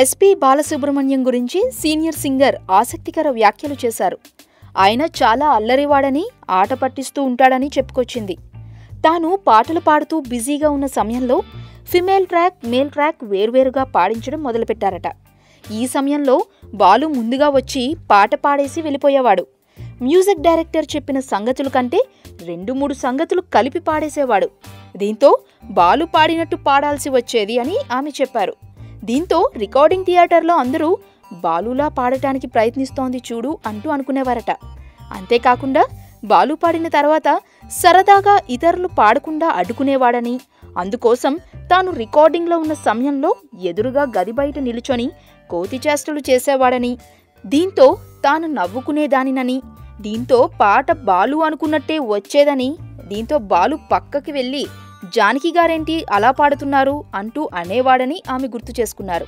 SP Balasubrahmanyam గురించి senior singer ఆసక్తికర వ్యాఖ్యలు చేశారు. ఆయన చాలా అల్లరివాడని, ఆట పట్టిస్తూ ఉంటాడని చెప్పుకొచ్చింది. తాను పాటలు పాడుతూ బిజీగా ఉన్న సమయంలో ఫిమేల్ ట్రాక్, మేల్ ట్రాక్ వేర్వేరుగా పాడించడం మొదలుపెట్టారట. ఈ సమయంలో బాలు ముందుగా వచ్చి పాట పాడేసి వెళ్ళిపోయేవాడు. మ్యూజిక్ డైరెక్టర్ చెప్పిన సంగతుల కంటే 2-3 సంగతులు కలిపి పాడేసేవాడు. దీంతో బాలు పాడినట్టు పాడాల్సి వచ్చేది అని ఆమె చెప్పారు. దీంతో రికార్డింగ్ థియేటర్లో అందరూ బాలులా పాడటానికి ప్రయత్నిస్తోంది చూడు అంటూ అనుకునేవారట. అంతేకాకుండా బాలు పాడిన తర్వాత సరదాగా ఇతరులు పాడకుండా అడ్డుకునేవాడని, అందుకోసం తాను రికార్డింగ్లో ఉన్న సమయంలో ఎదురుగా గది బయట నిలుచొని కోతి చేష్టలు చేసేవాడని, దీంతో తాను నవ్వుకునేదానినని, దీంతో పాట బాలు అనుకున్నట్టే వచ్చేదని, దీంతో బాలు పక్కకి వెళ్ళి జానకి గారేంటి అలా పాడుతున్నారు అంటూ అనేవాడని ఆమె గుర్తు చేసుకున్నారు.